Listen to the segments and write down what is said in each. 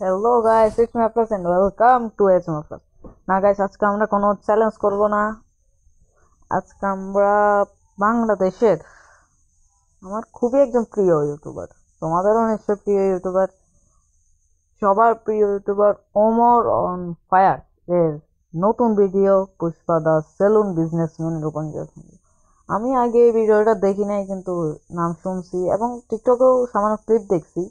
Hello guys, it's me plus and welcome to SM plus. না guys, আজকে আমরা কোনো চ্যালেঞ্জ করব না। আজকে আমরা বাংলাদেশের আমার খুবই একজন প্রিয় ইউটিউবার, তোমাদেরও নিশ্চয় প্রিয় ইউটিউবার, সবার প্রিয় ইউটিউবার ওমর অন ফায়ার এর নতুন ভিডিও পুষ্পা দা সেলুন বিজনেসম্যানের উপর নির্ভর। আমি আগে এই ভিডিওটা দেখি নাই, কিন্তু নাম শুনছি এবং টিকটকেও সামান্য ক্লিপ দেখছি।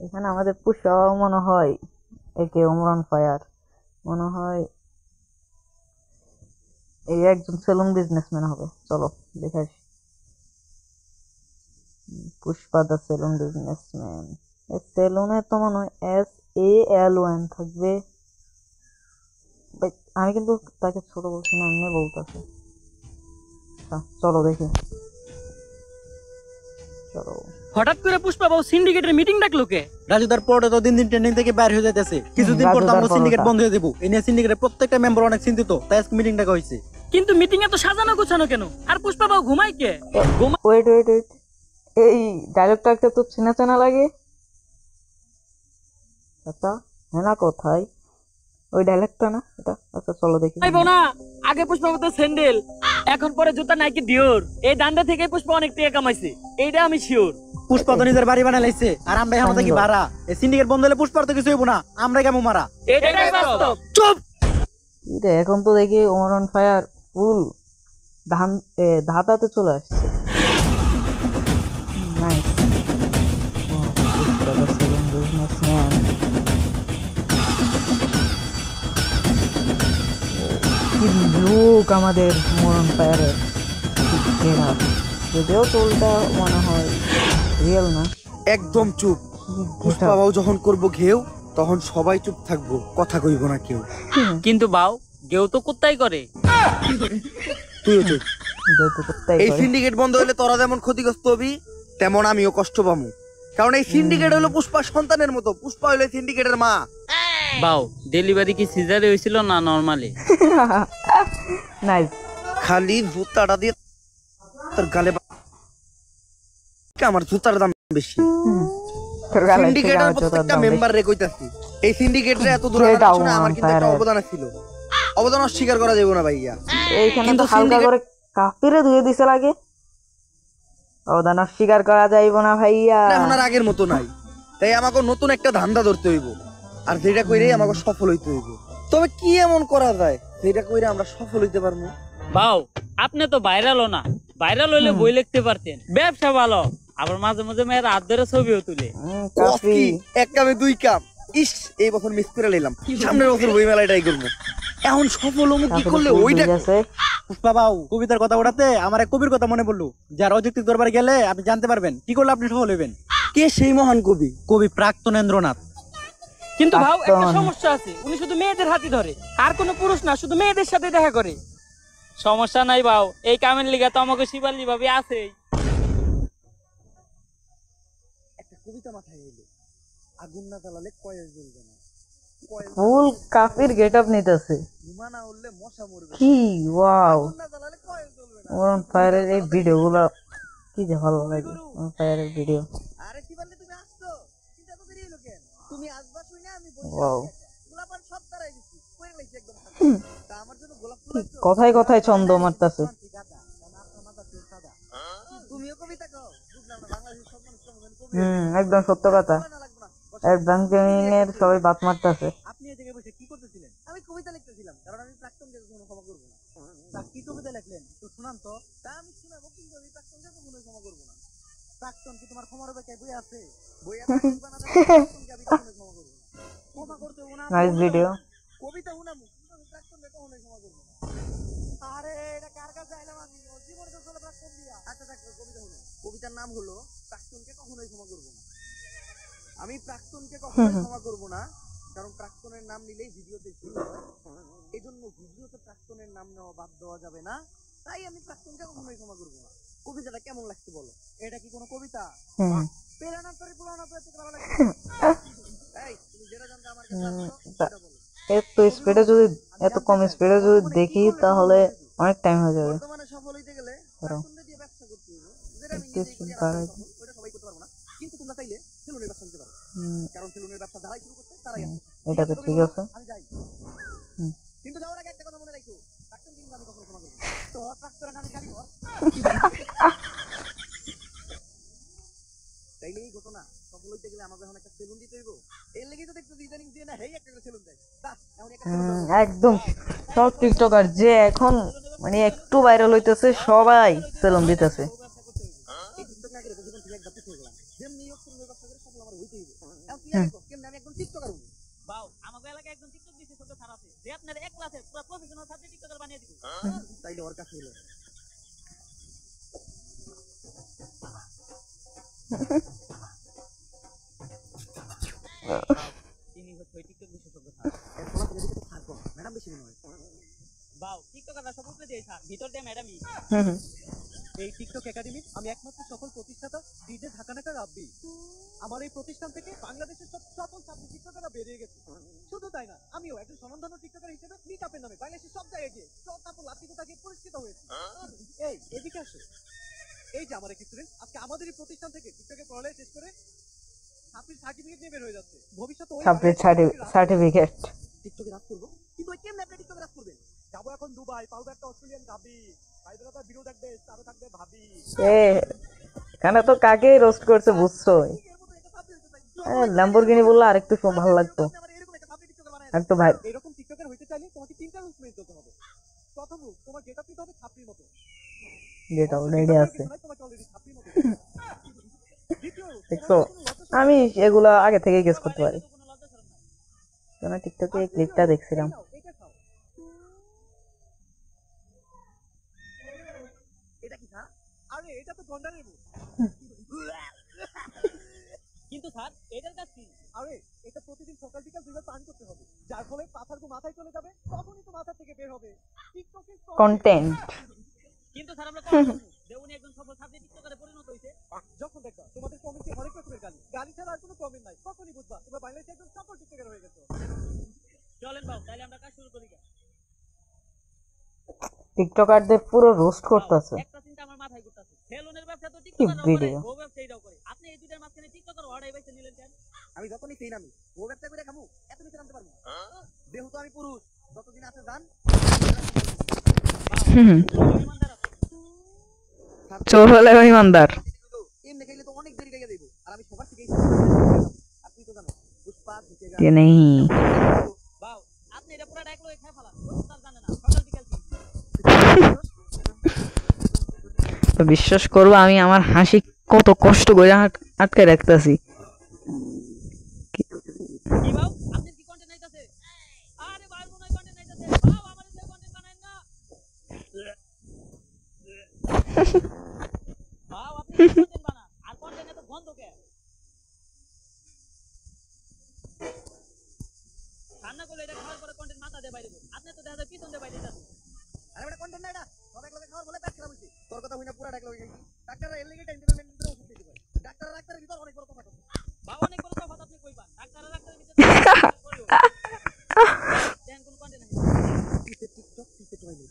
এখানে আমাদের পুষ্পা মনে হয় একে ওমরান ফায়ার মনে হয় এই একজন সেলুন বিজনেসম্যান হবে। চলো দেখে আসি। পুষ্পা দা সেলুন বিজনেসম্যান, এই সেলুনে তো মনে হয় SALON থাকবে। আমি কিন্তু তাকে ছোট বলছি না, এমনি বলতেছে। চলো দেখি। চলো। হঠাৎ করে পুষ্পা বাবু সিন্ডিকেটের মিটিং ডাকলো কে? রাজুদার পরে তো দিন দিন ট্রেন্ডিং থেকে বাইরে হয়ে যাইতেছে। কিছুদিন পর তো আমরা সিন্ডিকেট বন্ধ হয়ে দেবো। এই নিয়ে সিন্ডিকেটের প্রত্যেকটা মেম্বার অনেক চিন্তিত, তাই আজকে মিটিং ডাকা হয়েছে। কিন্তু মিটিং এ তো সাজানো গোছানো কেন? আর পুষ্পা বাবু ঘুমায় কে? ওয়েট, এই ডায়লগটাকে তো চেনা চেনা লাগে। আচ্ছা, হেনা কোথায়? ওই ডায়লগটা না এটা? আচ্ছা চলো দেখি। আইবো না, আগে পুষ্পা বাবু তো স্যান্ডেল, এখন পরে জুতা নাইকি ডিওর। এই দান্ডা থেকে পুষ্পা অনেক টাকা কামাইছে, এইটা আমি শিওর। পুষ্পা তো নিজের বাড়ি বানাই লাইছে, আর আমরা এখন থাকি ভাড়া। এই সিন্ডিকেট বন্ধ হলে পুষ্পার তো কিছু হইব না, আমরা কেমন মারা। এটাই বাস্তব। চুপ। এখন তো দেখি ওমরান ফায়ার ফুল ধাঁধাতে চলে আসছে। নাইস। লুক আমাদের ওমরান ফায়ারের, যদিও চুলটা মনে হয় রিয়েল না। একদম চুপ। পুষ্পা বাবু যখন করবো ঘেউ, তখন সবাই চুপ থাকবো, কথা কইব না কেউ। কিন্তু বাউ কেউ তো কুত্তাই করে। তুইও চুপ। এই সিন্ডিকেট বন্ধ হলে তোরা যেমন ক্ষতিগ্রস্ত হবি, তেমন আমিও কষ্ট পাবো। কারণ এই সিন্ডিকেট হলো পুষ্পা সন্তানের মতো, পুষ্পা হলো সিন্ডিকেটের মা। বাউ ডেলিভারি কি সিজারে হয়েছিল না নরমালি? নাইস। খালি জুতাটা দিয়ে তোর গালে আমার জুতার দাম বেশি। সিন্ডিকেটের প্রত্যেকটা মেম্বার রে কইতাছি, এই সিন্ডিকেটরে এত দূর আনার জন্য আমার কিন্তু একটা অবদান ছিল। অবদান অস্বীকার করা যাবে না ভাইয়া। এইখানে তো হালকা করে কাফিরে ধুয়ে দিছে লাগে। অবদান অস্বীকার করা যাইব না ভাইয়া। এখন আর আগের মতো নাই, তাই আমাকে নতুন একটা ধান্দা ধরতে হইব, আর যেটা কইরে আমাকে সফল হইতে হইব। তবে কি এমন করা যায় যেটা কইরে আমরা সফল হইতে পারবো? বাউ আপনি তো ভাইরালও না, ভাইরাল হইলে বই লিখতে পারতেন। ব্যবসা ভালো, আবার মাঝে মাঝে মেয়ের হাত ধরে ছবিও তুলে। এক কামে দুই কাম। ইস, এই বছর মিস করে নিলাম, সামনের বছর বই মেলায় ট্রাই করবো। এখন সফল হবো কি করলে? ওইটা পুষ্পা বাবু কবিতার কথা ওঠাতে আমার এক কবির কথা মনে পড়লো, যার অযৌক্তিক দরবারে গেলে আপনি জানতে পারবেন কি করলে আপনি সফল হইবেন। কে সেই মহান কবি? কবি প্রাক্তনেন্দ্রনাথ। কিন্তু ভাও একটা সমস্যা আছে, উনি শুধু মেয়েদের হাতই ধরে, আর কোনো পুরুষ না, শুধু মেয়েদের সাথে দেখা করে। সমস্যা নাই ভাও, এই কামের লিগা তো আমাকে শিবালি ভাবে আছে। একটা কবিতা মাথায় এলো, আগুন না জ্বালালে কয়েল জ্বলবে না। ফুল কাফির গেটআপ নিতেছে। ধুমা না উঠলে মশা মরবে। কি ওয়াও! আগুন না জ্বালালে কয়েল জ্বলবে না। ওমরান ফায়ারের এই ভিডিওগুলো কি যে ভালো লাগে। ওমরান ফায়ারের ভিডিও। আরে শিবালি তুমি আসছো, চিন্তা তো দেরি হলো কেন? তুমি আসবা শুনে আমি বলছি। ওয়াও! গোলাপান সব তারাই দিছি, কই লাইছি একদম। তা আমার জন্য গোলাপ ফুল আছে? কথায় কথায় ছন্দ মারতাছে। তুমিও কবিতা কও? বুঝলাম না, বাংলাদেশের সব মানুষ কবি। একদম সত্য কথা। অ্যাডভান্স গেমিং এর সবাই বাত মারতাছে। আপনি এই জায়গায় বসে কি করতেছিলেন? আমি কবিতা লিখতেছিলাম, কারণ আমি প্রাক্তনকে কখনো ক্ষমা করব না। তা কি কবিতা লিখলেন তো শুনান তো। তা আমি শোনাবো, কিন্তু আমি প্রাক্তনকে কখনো ক্ষমা করব না। প্রাক্তন কি তোমার ক্ষমার অপেক্ষায় বই আছে? বই আছে বানাতে প্রাক্তনকে আমি কখনো ক্ষমা করব না। ক্ষমা করতে হবে না। Nice video. কবিতা শুনাবো, কিন্তু আমি প্রাক্তনকে কখনো ক্ষমা করব না। আরে এটা কার কাছে আইলাম আমি? জীবনে তো চলে প্রাক্তন দিয়া। আচ্ছা থাক, কবিতা শুনুন। কবিতার নাম হলো প্রাক্তনকে কখনোই ক্ষমা করব না। আমি প্রাক্তনকে কখনোই ক্ষমা করব না, কারণ প্রাক্তনের নাম নিলেই ভিডিওতে ভিউ হয়। এজন্য ভিডিওতে প্রাক্তনের নাম নেওয়া বাদ দেওয়া যাবে না, তাই আমি প্রাক্তনকে কখনোই ক্ষমা করব না। কবিতাটা কেমন লাগছে বলো? এটা কি কোনো কবিতা? পেরানা পরে পুরানা পরে থেকে ভালো লাগছে। এই তুমি যেটা জানতে আমার কাছে আসছো সেটা বলো। এত কম স্পিডে যদি দেখি তাহলে অনেক টাইম হয়ে যাবে। বর্তমানে সফল হইতে গেলে প্রাক্তনদের দিয়ে ব্যবসা করতে হবে। যেটা আমি নিজেই করি, ওটা সবাই করতে পারবো না, কিন্তু তোমরা চাইলে কারণ সেলুনের ব্যবসা যারাই শুরু করতে তারাই আসে। এটা তো ঠিক আছে। আমি যাই, হুম। কিন্তু যাওয়ার আগে একটা কথা মনে রাখো, ট্রাক্টর কিন্তু আমি কখনো ক্ষমা করবো না। তো ট্রাক্টর আমি কারিগর তাইলে এই ঘটনা সফল হইতে গেলে আমাকে এখন একটা সেলুন দিতে হইব। এর লেগেই তো দেখতে ইদানিং দিয়ে না হেই একটা করে সেলুন দেয়। বাস এমন একটা একদম সব টিকটকার যে এখন মানে একটু ভাইরাল হইতেছে সবাই সেলুন দিতেছে। এই টিকটক না করে জীবন থেকে একবার পিছিয়ে গেলাম। যেমনি হোক সেলুনের ব্যবসা করে সফল আমার হইতে হইব। এখন তুই দেখো কেমনে আমি একদম টিকটকার হবো। বাউ আমাদের এলাকায় একজন টিকটক দিছে ছোট স্যার আছে যে আপনার এক ক্লাসে পুরো প্রফেশনাল ছাত্র টিকটকার বানিয়ে দিব। তাইলে ওর কাছে হলো তিনি হচ্ছে ওই টিকটক বিশেষজ্ঞ স্যার। এর ফলাফল এদিকে তো থাকবো ম্যাডাম বেশি মনে হয়। বাউ টিকটকাররা সব উপরে দিয়ে স্যার ভিতর দিয়ে ম্যাডামই। এই টিকটক একাডেমির আমি একমাত্র সফল প্রতিষ্ঠাতা ডিজে ঢাকানাকা রাব্বি। আমার এই প্রতিষ্ঠান থেকে বাংলাদেশের সব সফল ছাত্র টিকটকাররা বেরিয়ে গেছে। শুধু তাই না, আমিও একজন স্বনামধন্য টিকটকার হিসেবে মিটআপের নামে বাংলাদেশের সব জায়গায় গিয়ে সব তারপর লাঠিকোটা গিয়ে পুরস্কৃত হয়েছে। এই এদিকে আসো, এই যে আমার এক স্টুডেন্ট আজকে আমাদের এই প্রতিষ্ঠান থেকে টিকটকে পড়ালেখা শেষ করে ছাত্রীর সার্টিফিকেট নিয়ে বের হয়ে যাচ্ছে। ভবিষ্যতে ওই ছাত্রীর সার্টিফিকেট টিকটকে রাজ করবো, কিন্তু ওই কেমনে আপনি টিকটকে রাজ করবেন? যাবো এখন দুবাই, পাবো একটা অস্ট্রেলিয়ান গাবি, ভাইদের তো ভিডিও দেখবে, তারও থাকবে ভাবি। এ এখানে তো কাকে রোস্ট করছে বুঝছো? ল্যাম্বরগিনি বললে আরেকটু ভালো লাগতো, একটু ভাই। এরকম টিকটকার হইতে চাইলে তোমাকে তিনটা রুলস মেনে চলতে হবে। প্রথম রুল, তোমার গেটআপ নিতে হবে ছাত্রীর মতো। যেটা অলরেডি আছে তোমাকে অলরেডি ছাত্রীর মতো। দ্বিতীয় রুল, দেখছো, আমি এগুলা আগে থেকেই গেস করতে পারি। কেন টিকটকে এই ক্লিপটা দেখছিলাম। এটা খাও। এটা কি স্যার? আরে এটা তো গন্ডারের মুখ। কিন্তু স্যার এটার কাজ কি? আরে এটা প্রতিদিন সকাল বিকাল দুইবার পান করতে হবে, যার ফলে পাথার গু মাথায় চলে যাবে, তখনই তো মাথা থেকে বের হবে টিকটকে কন্টেন্ট। কিন্তু স্যার আমরা কখন যে উনি একজন সফল ছাত্র টিকটকারে পরিণত হইছে? যখন দেখবা তোমাদের কমেন্টে অনেক রকমের গালি, গালি ছাড়া আর কোনো কমেন্ট নাই, তখনই বুঝবা তোমরা বাংলাদেশে একজন সফল টিকটকার হয়ে গেছো। চলেন বাবু তাহলে আমরা কাজ শুরু করি। টিকটকারদের পুরো রোস্ট করতেছে। একটা চিন্তা আমার মাথায় ঘুরতাছে, সেলুনের ব্যবসা তো কি টিকটকাররাও করে, ভিডিও বউ ব্যবসায়ীরাও করে, আপনি এই দুইটার মাঝখানে টিকটকার হওয়াটাই বেছে নিলেন কেন? আমি যখনই সেই নামি ও ব্যবসা করে খামু, এত নিচে নামতে পারবো না। যেহেতু আমি পুরুষ, যতদিন আছে যান ইমানদার আছে। চোর হলে ইমানদার। এমনি খাইলে তো অনেক দেরি গাইয়া দেবো, আর আমি সবার থেকেই আপনি তো জানো পুষ্পা ঢুকে কে নেই বাউ আপনি এটা পুরো ডাক লয়ে খায় ফেলান, ও তো তার জানে না সকাল বিকাল কি। তো বিশ্বাস করবো আমি আমার হাসি কত কষ্ট করে আটকে রাখতেছি। কি বাউ আপনি কি কন্টেন্ট আইতাছে? আরে ভাই মনে হয় কন্টেন্ট আইতাছে, বাউ আমাদের সেই কন্টেন্ট বানায়েন না। বাউ আপনি কন্টেন্ট বানান, আর কন্টেন্টে তো গন্ধ কে? রান্না করলে এটা খাওয়ার পরে কন্টেন্ট মাথা দিয়ে বাইরে দেবো, আপনি তো দেখা যায় পিছন দিয়ে বাইরে যাচ্ছে। আরে এটা কন্টেন্ট না, এটা সব একলগে খাওয়ার বলে পেট খারাপ হইছে। তোর কথা হইনা পুরা ডাকলে হই গেছি। ডাক্তাররা এর লাগি এন্টারটেইনমেন্ট করে ওষুধ দিতে পারে। ডাক্তাররা ডাক্তারের ভিতর অনেক বড় কথা কথা। বাউ অনেক বড় তফাৎ আপনি কইবা, ডাক্তারের ভিতরে দেন কোন কন্টেন্ট আছে? TikTok toilet.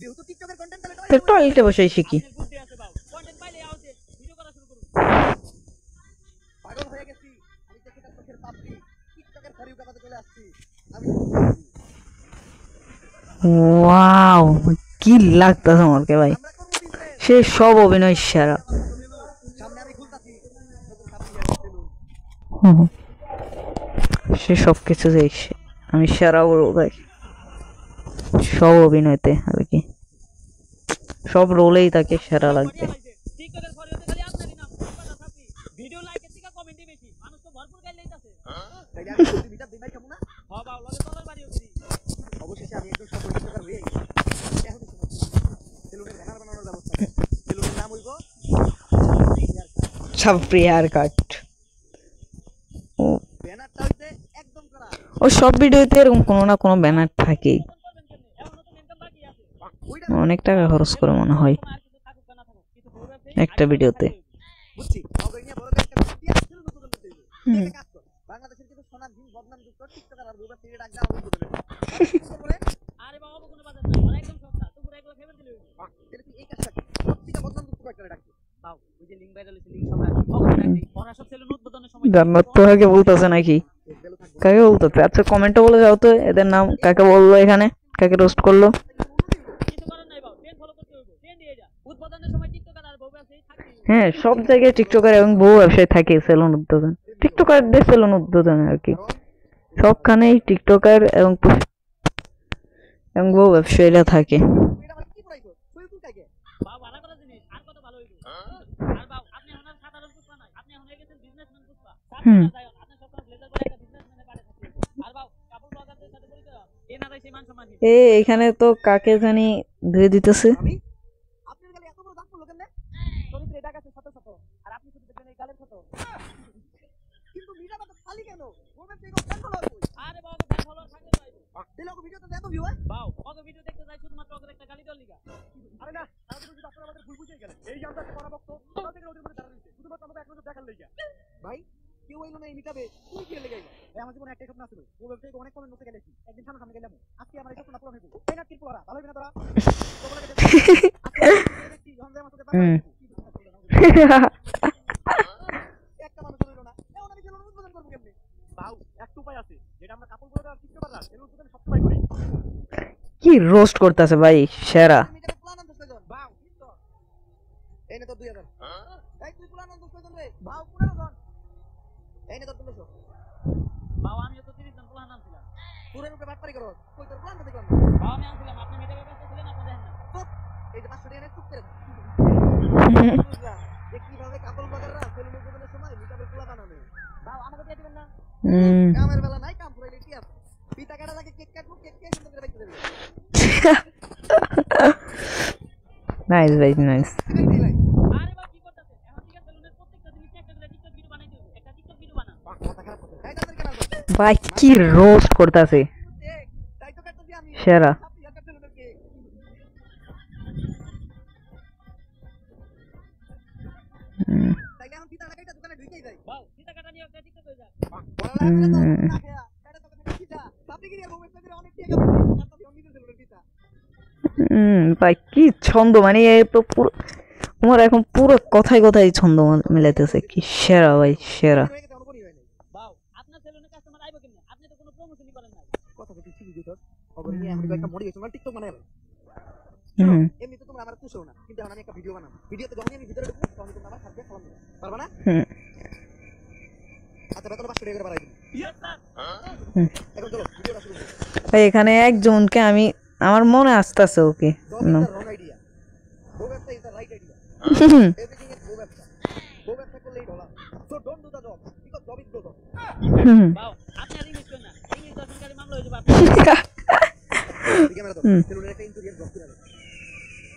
যেহেতু টিকটকের কন্টেন্ট তাহলে তো টয়লেটে বসে শিখি। আপনার বুদ্ধি আছে বাউ, কন্টেন্ট পাইলে আউতে ভিডিও করা শুরু করুন। পাগল হয়ে গেছি। আমি দেখে তার চোখের পাপড়ি টিকটকের ফর ইউ কাটাতে চলে আসছি। আমি ওয়াও, কি লাগতেছে আমাকে ভাই, আমরা কোন বিজনেস সে সব অভিনয় সেরা। সামনে আমি খুলতাছি নতুন সাবজেক্ট সেলুন। সে সব কিছু দেখছে, আমি সেরা বলবো ভাই, সব অভিনয়তে আর কি, সব রোলেই তাকে সেরা লাগবে। টিকটকের ফর ইউতে খালি আপনারই নাম, কথা ছাপি ভিডিও লাইকের থেকে কমেন্টে বেশি, মানুষ তো ভরপুর গাইলে যাচ্ছে। তাইলে আমি যদি মিটা দিনাই খাবো না, হ বাউ লগে তলার বাড়িও করি। অবশেষে আমি একজন সফল টিকটকার হয়ে গেছি। এখন সেলুনের ব্যানার বানানোর ব্যবস্থা। সেলুনের নাম হইব ছাপরি হেয়ার কাট। ব্যানারটা হইতে একদম করা। ও সব ভিডিওতে এরকম কোনো না কোনো ব্যানার থাকেই, করবেন কেমনে? এখনো তো ইনকাম বাকি আছে। ওইটা অনেক টাকা খরচ করে মনে হয় আর কিছু থাকুক বা না থাকুক, কিছু বউ ব্যবসায়ী একটা ভিডিওতে। বুঝছি, অগর নিয়ে বড় একটা ভিডিও সেলুন উদ্বোধন করতে হইব। একটা কাজ কর, বাংলাদেশের কিছু সোনাধীন বদনাম যুক্ত টিকটকার আর বুবা ফিরে ডাক দাও উদ্বোধন করে। আরে বাবা কোনো বাজার নাই, ওরা একদম সস্তা, তো পুরো একলা ফেভার দিলে হইবে। তাহলে তুই এই কাজটা কর। সবথেকে বদনাম যুক্ত একটা ডাকবি। বাউ ওই যে লিংক ভাইরাল হইছে, লিংক সব রাখি, ওখানে রাখি, ওরা সব সেলুন উদ্বোধনের সময় জান্নাত তো কাকে বলতেছে নাকি? কাকে বলতেছে? আচ্ছা কমেন্টে বলে যাও তো এদের নাম কাকে বললো এখানে, কাকে রোস্ট করলো। কিছু করার নাই বাবু, ট্রেন ফলো করতে হইব, ট্রেন দিয়ে যা। উদ্বোধনের সময় টিকটকার আর বউ আছে থাকি। হ্যাঁ সব জায়গায় টিকটকার এবং বউ ব্যবসায়ী থাকে সেলুন উদ্বোধন, টিকটকারদের সেলুন উদ্বোধন আর কি, সবখানেই টিকটকার এবং বউ ব্যবসায়ীরা থাকে। এটা মানে কি পড়াইছো সুইকুল কাকে বাবু ভালো করা জিনিস আর কত ভালো হইব। আর বাবু আপনি এখন আর সাধারণ পুষ্পা নাই, আপনি এখন হয়ে গেছেন বিজনেসম্যান পুষ্পা। হুম। আপনি সবসময় ব্লেজার পরে একটা বিজনেসম্যানের পাড়ে থাকবেন। আর বাবু কাপড় ব্লগারদের সাথে পরিচয় এ না তাই সেই মান সম্মান দিন। এখানে তো কাকে জানি ধুয়ে দিতেছে। আমি আপনার গালে এত বড় দাগ পড়লো কেন চরিত্রে এটা কাছে শত শত আর আপনি শুধু দেখবেন এই গালের শত কিন্তু মিটা তো খালি কেন গোমের থেকে ফ্যান ফলোয়ার কই আরে বাবু ফ্যান ফলোয়ার থাকতে পারবে। দিলে ওকে ভিডিওতে দেখো ভিউ হয় বাবু কত ভিডিও দেখতে যাই শুধুমাত্র ওদের একটা গালি দেওয়ার লিগা। আরে না তাহলে যদি আপনারা আমাদের ভুল বুঝে গেলেন এই যে আমরা পড়া বক্ত কোথা থেকে ওদের মধ্যে দাঁড়া রইছে শুধুমাত্র আমাদের এক নজর দেখার লাগা ভাই কেউ হইলো না এই মিটাবে তুই কি লেগে এই আমার জীবনে একটাই স্বপ্ন ছিল গোমের থেকে অনেক কমে নতে গেলেছি একদিন সামনে গেলাম আজকে আমার এই স্বপ্নটা পূরণ হইব এই না কি পড়া ভালো হবে না তোরা তোমরা দেখি আমরা আমাদের একটা মানুষ হইলো না এখন আমি চলুন উদ্বোধন করবো কেমনে বাউ একটা উপায় আছে যেটা আমরা কাপড়গুলো দেওয়ার শিখতে পারলাম এর উদ্বোধন সবসময় করি কি রোস্ট করতেছে ভাই সেরা। মিটারে প্ল্যান আনতে কয়জন বাউ তো এই নে তো 2000 এই তুই প্ল্যান আনতে কয়জন রে বাউ 15 জন এই নে তো 1500 বাবু আমিও তো 30 জন প্লান আনছিলাম। পুরো রূপে বাটপারি করো কই তোর প্ল্যানটা দেখলাম বাবু আমি আনছিলাম, আপনি মিটারে ব্যস্ত ছিলেন, আপনি দেখেন না। চুপ এই যে 500 টাকা নে চুপ করে বুঝলাম যে কিভাবে কাপড় বাগাররা সেলুন উদ্বোধনের সময় মিটারের পোলা বানাবে বাউ আমাকে দিয়ে দিবেন না কামের বেলা নাই কাম ফুরাইলে কি আছে পিতা কাটা লাগে কেক কাটবো কেক কে সুন্দর করে বাইতে দেবে নাইস ভাই নাইস। আরে বাবু কি করতেছেন? এখন ঠিক আছে সেলুনের প্রত্যেকটা জিনিস একটা করে টিকটক ভিডিও বানাই দিও, একটা টিকটক ভিডিও বানান। মাথা খারাপ করছে তাই তাদের কেন ভাই কি রোস্ট করতেছে তাই তো কাটতে দিই আমি সেরা। আপনি আর কাটতে হলো কে তাই এখন পিতা কাটা দোকানে ঢুকেই যায় বাবু চিন্তা কাটা নিয়ে একটা টিকটক হয়ে যাক। ভাই কি ছন্দ, মানে এ তো পুরো তোমার এখন পুরো কথায় কথায় ছন্দ মিলাইতেছে, কি সেরা ভাই সেরা। বাবু আপনার সেলুনে কাস্টমার আইবো কেমনে? আপনি তো কোনো প্রমোশনই করেন নাই। এমনিতে তোমরা আমার পুষো না কিন্তু এখন আমি একটা ভিডিও বানাবো ভিডিওতে যখন আমি ভিতরে ঢুকবো তখন তোমরা আমার সাথে ফলো দিবে পারবা না আচ্ছা বেতন 500 টাকা করে বাড়াই দিন এখন চলো ভিডিওটা শুরু করি ভাই এখানে একজনকে আমি আমার মনে আসতেছে ওকে রং আইডিয়া গো ব্যবসা is the right idea everything is গো ব্যবসা করলেই dollar so don't do the job because job is go job বাবু আপনি আর ইংলিশ করেন না, ইংলিশ দর্শনকারী মামলা হয়ে যাবে। ক্যামেরা দাও সেলুনের একটা ইন্টেরিয়র ব্লগ করে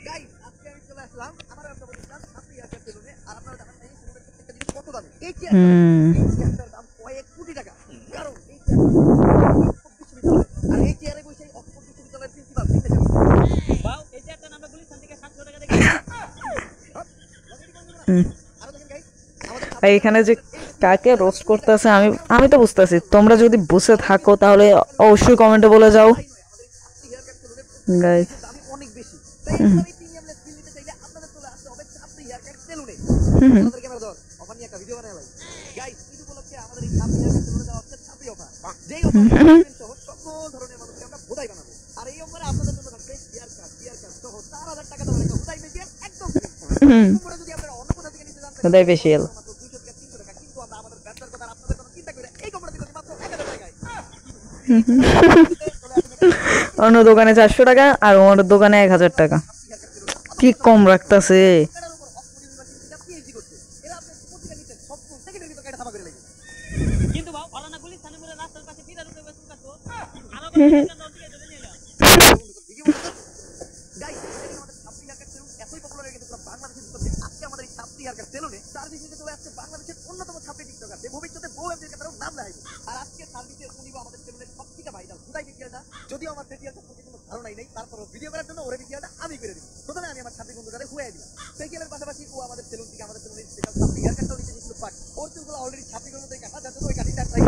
গাইস আজকে আমি চলে আসলাম আমার একটা প্রতিষ্ঠান আপনি ইয়ার সেলুনে আর আপনারা জানেন এই সেলুনের প্রত্যেকটা জিনিস কত দামি এই চেয়ারটার দাম কয়েক কোটি টাকা কারণ এই চেয়ারটা আর এই চেয়ারে বসে অক্সফোর্ড বিশ্ববিদ্যালয়ের প্রিন্সিপাল শিখতে যাবে বাবু এই চেয়ারটা আমরা গুলিস্তান থেকে 700 টাকা দেখি। আরো দেখেন গাইস আমাদের ভাই এখানে যে কাকে রোস্ট করতেছে আমি তো বুঝতেছি, তোমরা যদি বুঝে থাকো তাহলে অবশ্যই কমেন্টে বলে যাও গাইস। দামি অনেক বেশি তাই আপনারা এই প্রিমিয়াম লেস বিল নিতে চাইলে আপনাদের চলে আসতে হবে আপনি হেয়ার কাট সেলুনে আমাদের ক্যামেরা ধর অফার নিয়ে একটা ভিডিও বানাই লাই গাইস ঈদ উপলক্ষে আমাদের এই আপনি হেয়ার কাট সেলুনে দেওয়া হচ্ছে ছাপি অফার যেই অফার সহ সকল ধরনের মানুষকে আমরা খোদাই বানাবো আর এই অফারে আপনাদের জন্য থাকবে হেয়ার কাট সহ 4000 টাকা দামের একটা খোদাই মেজিয়ার একদম ফ্রি তোমরা যদি আপনারা অন্য কোথা থেকে নিতে চান খোদাই ফেশিয়াল মাত্র 200 টাকা 300 টাকা কিন্তু আমরা আমাদের ব্যবসার কথা আর আপনাদের কথা চিন্তা করে এই কপড়া দিচ্ছি মাত্র 1000 টাকায় অন্য দোকানে 400 টাকা আর ওর দোকানে 1000 টাকা, কি কম রাখতেছে। টাকার উপর অক্সফোর্ড ইউনিভার্সিটিতে পিএইচডি করছে এরা আপনার পত্রিকা নিতে সব সেকেন্ডের ভিতর কাটা ছাপা করে লাগে কিন্তু বাবু ওরা না গুলিস্তানের মোড়ে রাস্তার পাশে পিটার উপরে বসে কাটতো, আমার কথা নদীকে ধরে নিয়ে এলাম। গাইস এটা আমাদের ছাপরি হেয়ার কাট সেলুন এতই পপুলার হয়ে গেছে পুরো বাংলাদেশের ভিতরে আজকে আমাদের এই ছাপরি হেয়ার কাট সেলুনে সার্ভিস নিতে চলে আসছে বাংলাদেশের অন্যতম ছাপরি টিকটকার যে ভবিষ্যতে বউ এমদের কাতারও নাম লাগাইবে আর আজকে সার্ভিসের উনি আমাদের সেলুনের সবথেকে ভাইরাল খুদাই ফেসিয়ালটা যদিও আমার ফেসিয়ালটা সম্পর্কে কোনো ধারণাই নেই তারপরও ভিডিও করার জন্য ওরে ফেসিয়ালটা আমি করে দিই প্রথমে আমি আমার ছাপরি বন্ধুটারে হুয়াই দিলাম ফেসিয়ালের পাশাপাশি ও আমাদের সেলুন থেকে আমাদের সেলুনের স্পেশাল ছাপরি হেয়ার কাটটাও নিতে দিয়েছিল বাট ওর চুলগুলো অলরেডি ছাপরিগুলোর মধ্যে কাটা যাতে ওই কাটিংটা ট্রাই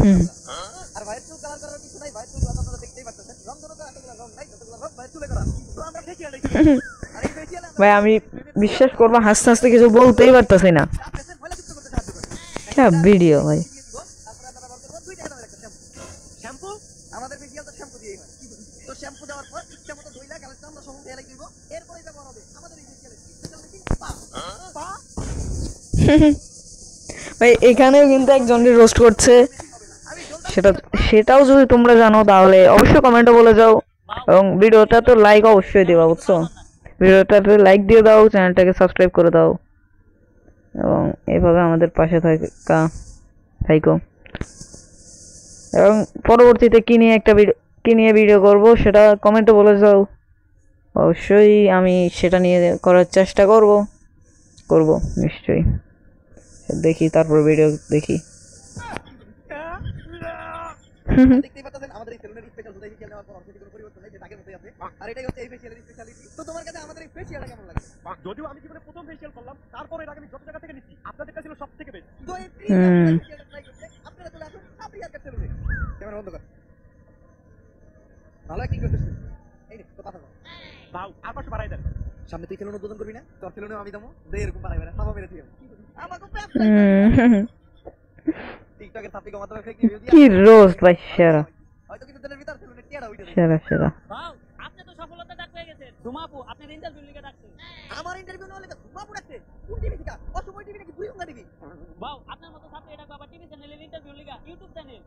আর ভাইয়ের চুল কালার করার কিছু নাই ভাইয়ের চুল আপনারা দেখতেই পাচ্ছেন রং ধরো এতগুলো রং নাই যতগুলো রং ভাইয়ের চুলে করা তো আমরা ফেসিয়াল আর এই ফেসিয়ালে ভাই আমি বিশ্বাস করবো হাসতে হাসতে কিছু বলতেই পারতেছি না, আপনাদের ভয়লা চিত্র করতে সাহায্য করে क्या वीडियो भाई। ভাই এখানেও কিন্তু একজনকে রোস্ট করছে, সেটাও যদি তোমরা জানো তাহলে অবশ্যই কমেন্টে বলে যাও, এবং ভিডিওটা তো লাইক অবশ্যই দিবা, বুঝছো? ভিডিওটাতে লাইক দিয়ে দাও, চ্যানেলটাকে সাবস্ক্রাইব করে দাও, এবং এভাবে আমাদের পাশে থাকো। এবং পরবর্তীতে কি নিয়ে ভিডিও করব সেটা কমেন্টে বলে যাও, অবশ্যই আমি সেটা নিয়ে করার চেষ্টা করব নিশ্চয়ই। দেখি তারপর ভিডিও দেখি। দেখতেই পাচ্ছেন আমাদের এই সেলুনের স্পেশাল দুধ ফেসিয়াল নেওয়ার পর অর্থের কোনো পরিবর্তন নেই, যে তাকে মতোই আছে। আর এটাই হচ্ছে এই ফেসিয়ালের স্পেশালিটি। তো তোমার কাছে আমাদের এই ফেসিয়ালটা কেমন লাগে? যদিও আমি জীবনে প্রথম ফেসিয়াল করলাম, তারপরে এটা আমি যত জায়গা থেকে নিচ্ছি, আপনাদেরটা ছিল সবথেকে বেস্ট। তো এই ফ্রি ফেসিয়ালটা ট্রাই করতে আপনারা চলে আসুন আপনি আর সেলুনে। ক্যামেরা বন্ধ কর। ভালো অ্যাক্টিং করছিস তুই। এই নে তো কথা বল। ভাও আর পাশে বাড়াই দেন। সামনে তুই সেলুন উদ্বোধন করবি না? তোর সেলুনেও আমি দেবো। দে এরকম বাড়াই বাড়াই সাবা মেরে দিও। আমাকে ব্যবসা টিকটকের সাথে মাধ্যমে ফেক রিভিউ দিয়া কি রোস্ট ভাই, সেরা হয়তো কিছু দিনের ভিতর সেলুনে টিয়ারা উঠে যাবে। সেরা। ভাও আপনি তো সফলতা ডাক পেয়ে গেছেন। ধুমাপু আপনার ইন্টারভিউ লিখে ডাকছে। আমার ইন্টারভিউ নেওয়া লেগে বাবু ডাকছে। কোন টিভি থেকে? অসময় টিভি নাকি বুড়িগঙ্গা টিভি? ভাও আপনার মতো ছাত্র এটা বাবা টিভি চ্যানেলের ইন্টারভিউ লিখা ইউটিউব চ্যানেল।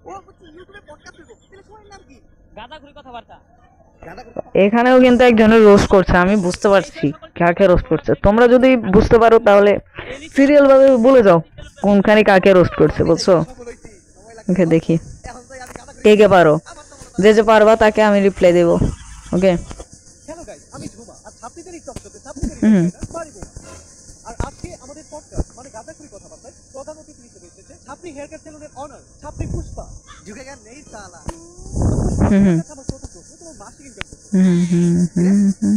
ও বুঝছি ইউটিউবে পডকাস্ট করব। তাহলে শোয়ের নাম কি? গাদাঘুরি কথাবার্তা। গাদা করতে এখানেও কিন্তু একজনের রোস্ট করছে, আমি বুঝতে পারছি কাকে রোস্ট করছে। তোমরা যদি বুঝতে পারো তাহলে সিরিয়াল ভাবে বলে যাও কোনখানে কাকে রোস্ট করছে, বুঝছো? সফল হইছি। সময় লাগছে। ওকে দেখি এখন তাই আমি গাদা কে পারো, যে পারবা তাকে আমি রিপ্লাই দেবো। ওকে হ্যালো গাইস, আমি ঝুমা আর ছাত্রীদের টকশোতে ছাত্রীদের বাড়ি বোমা। আর আজকে আমাদের পডকাস্ট মানে গাদাকুড়ি কথাবার্তায় প্রধান অতিথি হিসেবে এসেছে ছাত্রী হেয়ার কাট সেলুনের অনার ছাত্রী পুষ্পা। যুগে জ্ঞান নেই সালা। আমার প্রথম প্রশ্ন, তোমার মাসিক ইনকাম কত?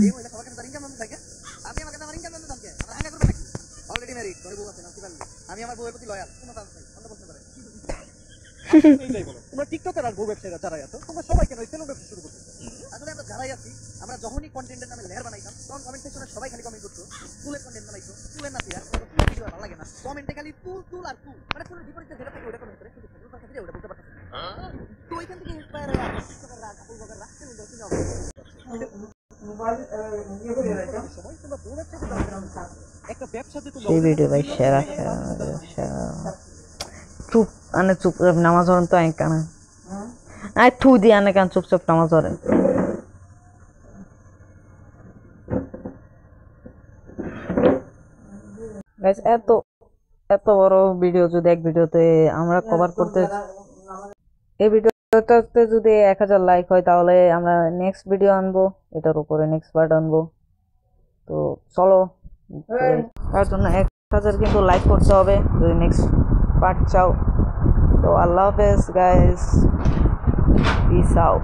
এই মহিলা সবার কাছে তার ইনকাম নাম থাকে। আপনি আমার কাছে আমার ইনকাম নাম থাকে। আমরা হাঙ্গা করব নাকি? অলরেডি ম্যারিড, ঘরে বউ আছে, নাতি পারলি। আমি আমার বউয়ের প্রতি লয়াল, কোনো কাজ নাই। অন্য প্রশ্ন করে। এইটাই বলো। তোমরা টিকটকার আর বউ ব্যবসায়ীরা যারা আছো, তোমরা সবাই কেন এই সেলুন ব্যবসা শুরু করতে? আসলে আমরা যারাই আছি, আমরা যখনই কন্টেন্টের নামে লেয়ার বানাইতাম, তখন কমেন্ট সেকশনে সবাই খালি কমেন্ট করতো, চুলের কন্টেন্ট বানাইছো, চুলের নাতি আর কোনো ভিডিও ভালো লাগে না। কমেন্টে খালি চুল আর চুল। মানে চুলের বিপরীতে যেটা থাকে ওটা কমেন্ট করে, কিন্তু চুলের কথা ওটা বলতে পারতাম না। তো ওইখান থেকে ইন্সপায়ার হয়ে টিকটকাররা, কাপড় ব্লগাররা সেলুন ব্যবসা নিয়ে সময় তোমরা বউ ব্যবসাতে যাও। একটা ব্যবসাতে তোমরা সেই ভিডিও ভাই সেরা। চুপ আনে চুপচাপ নামাজ ধরেন তো এক কানা আয় থু দিয়ে আনে কান চুপচাপ নামাজ ধরেন। গাইস এত বড় ভিডিও যদি এক ভিডিওতে আমরা কভার করতে, এই ভিডিওটাতে যদি 1000 লাইক হয় তাহলে আমরা নেক্সট ভিডিও আনবো, এটার উপরে নেক্সট পার্ট আনবো। তো চলো, তার জন্য 1000 কিন্তু লাইক করতে হবে যদি নেক্সট পার্ট চাও। তো আল্লাহ হাফেজ গাইস, পিস আউট।